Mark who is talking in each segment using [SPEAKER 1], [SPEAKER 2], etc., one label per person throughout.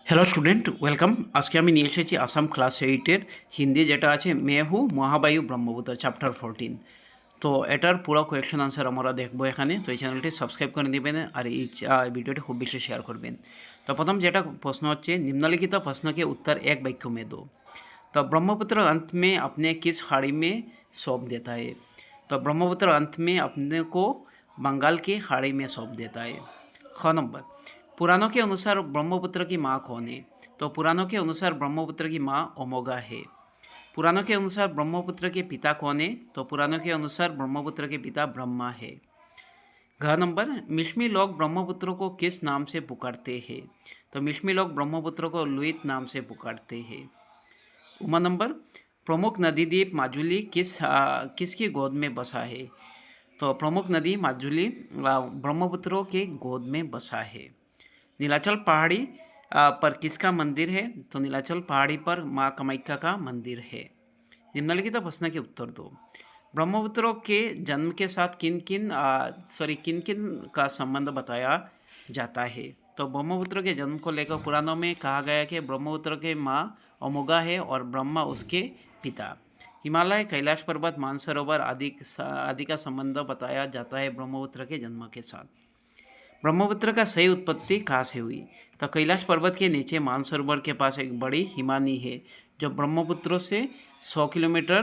[SPEAKER 1] Hello student welcome. আজকে আমি নিয়ে এসেছি আসাম ক্লাস এইটের হিন্দি, যেটা আছে মেহু মহাবায়ু ব্রহ্মপুত্র চ্যাপ্টার 14। তো এটার পুরো কোয়েশ্চেন আনসার আমরা দেখবো এখানে। তো এই চ্যানেলটি সাবস্ক্রাইব করে নেবেন আর এই ভিডিওটি খুব বেশি শেয়ার করবেন। তো প্রথম যেটা প্রশ্ন হচ্ছে, निम्नलिखित प्रश्न के उत्तर एक वाक्य में दो। तो ब्रह्मपुत्र अंत में अपने किस खाड़ी में सौंप देता है? तो ब्रह्मपुत्र अंत में अपने को बंगाल की खाड़ी में सौंप देता है। ख नंबर, पुराणों के अनुसार ब्रह्मपुत्र की माँ कौन है? तो पुराणों के अनुसार ब्रह्मपुत्र की माँ अमोघा है। पुराणों के अनुसार ब्रह्मपुत्र के पिता कौन है? तो पुराणों के अनुसार ब्रह्मपुत्र के पिता ब्रह्मा है। घ नंबर, मिश्मी लोग ब्रह्मपुत्र को किस नाम से पुकारते हैं? तो मिश्मी लोग ब्रह्मपुत्र को लुहित नाम से पुकारते हैं। उमा नंबर, प्रमुख नदी द्वीप माजुली किसकी गोद में बसा है? तो प्रमुख नदी माजुली ब्रह्मपुत्रों के गोद में बसा है। नीलाचल पहाड़ी पर किसका मंदिर है? तो नीलाचल पहाड़ी पर माँ कामाख्या का मंदिर है। निम्नलिखित प्रश्न के उत्तर दो। ब्रह्मपुत्रों के जन्म के साथ किन किन का संबंध बताया जाता है? तो ब्रह्मपुत्र के जन्म को लेकर पुराणों में कहा गया कि ब्रह्मपुत्र के माँ अमोघा है और ब्रह्मा उसके पिता। हिमालय, कैलाश पर्वत, मानसरोवर आदि का संबंध बताया जाता है ब्रह्मपुत्र के जन्म के साथ। ब्रह्मपुत्र का सही उत्पत्ति कहाँ से हुई? तो कैलाश पर्वत के नीचे मानसरोवर के पास एक बड़ी हिमानी है जो ब्रह्मपुत्र से 100 किलोमीटर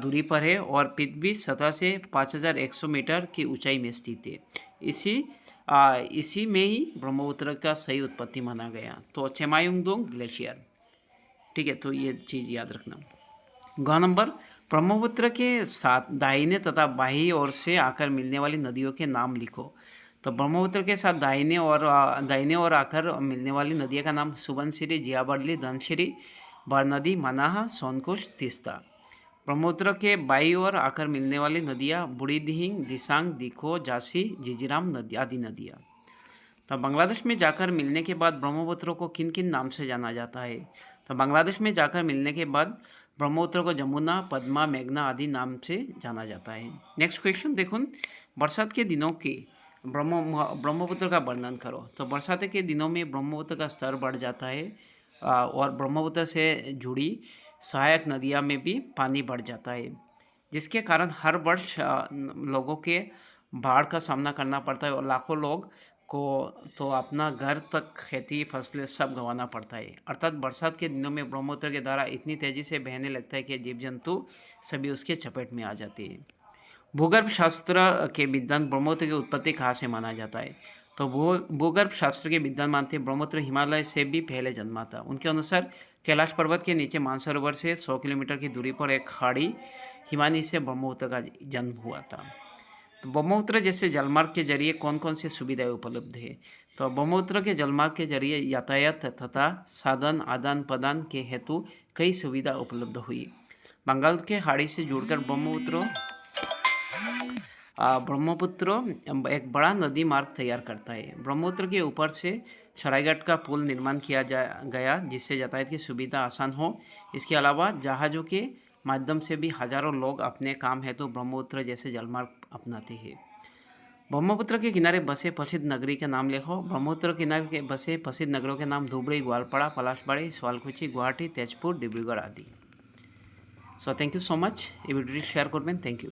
[SPEAKER 1] दूरी पर है और पृथ्वी सतह से 5100 मीटर की ऊंचाई में स्थित है। इसी में ही ब्रह्मपुत्र का सही उत्पत्ति माना गया। तो चेमायुंगडोंग ग्लेशियर, ठीक है, तो ये चीज़ याद रखना। ग नंबर, ब्रह्मपुत्र के साथ दाहिने तथा बाईं ओर से आकर मिलने वाली नदियों के नाम लिखो। तो ब्रह्मपुत्र के साथ दाहिने ओर आकर मिलने वाली नदियों का नाम सुबनसिरी, जियाबरली, धनसिरी, बरनदी, मनाहा, सोनकुश, तीस्ता। ब्रह्मपुत्र के बाईं ओर आकर मिलने वाली नदियाँ बुढ़ी दिहिंग, दिसांग, दिखो, झांसी, झिझिराम नदी आदि नदियाँ। तो बांग्लादेश में जाकर मिलने के बाद ब्रह्मपुत्र को किन किन नाम से जाना जाता है? तो बांग्लादेश में जाकर मिलने के बाद ब्रह्मपुत्र को जमुना, पद्मा, मेघना आदि नाम से जाना जाता है। नेक्स्ट क्वेश्चन देखो, बरसात के दिनों के ब्रह्मपुत्र का वर्णन करो। तो बरसात के दिनों में ब्रह्मपुत्र का स्तर बढ़ जाता है और ब्रह्मपुत्र से जुड़ी सहायक नदियाँ में भी पानी बढ़ जाता है, जिसके कारण हर वर्ष लोगों के बाढ़ का सामना करना पड़ता है और लाखों लोग को तो अपना घर तक, खेती, फसलें सब गंवाना पड़ता है। अर्थात बरसात के दिनों में ब्रह्मपुत्र की धारा इतनी तेज़ी से बहने लगता है कि जीव जंतु सभी उसके चपेट में आ जाते हैं। भूगर्भ शास्त्र के विद्वान ब्रह्मपुत्र की उत्पत्ति कहाँ से माना जाता है? तो भूगर्भ शास्त्र के विद्वान मानते हैं ब्रह्मपुत्र हिमालय से भी पहले जन्मा था। उनके अनुसार कैलाश पर्वत के नीचे मानसरोवर से 100 किलोमीटर की दूरी पर एक खाड़ी हिमानी से ब्रह्मपुत्र का जन्म हुआ था। तो ब्रह्मपुत्र जैसे जलमार्ग के जरिए कौन कौन सी सुविधाएं उपलब्ध है? तो ब्रह्मपुत्र के जलमार्ग के जरिए यातायात तथा साधन आदान प्रदान के हेतु कई सुविधा उपलब्ध हुई। बंगाल के खाड़ी से जुड़कर ब्रह्मपुत्र एक बड़ा नदी मार्ग तैयार करता है। ब्रह्मपुत्र के ऊपर से सरायघाट का पुल निर्माण किया गया, जिससे यातायात की सुविधा आसान हो। इसके अलावा जहाज़ों के माध्यम से भी हजारों लोग अपने काम हेतु ब्रह्मपुत्र जैसे जलमार्ग अपनाते हैं। ब्रह्मपुत्र के किनारे बसे प्रसिद्ध नगरी के नाम लिखो। ब्रह्मपुत्र के किनारे के बसे प्रसिद्ध नगरों के नाम धुबरी, ग्वालपाड़ा, पलाशबाड़ी, सोलकुची, गुवाहाटी, तेजपुर, डिब्रूगढ़ आदि। So thank you so much. ये वीडियो शेयर करबें। Thank you.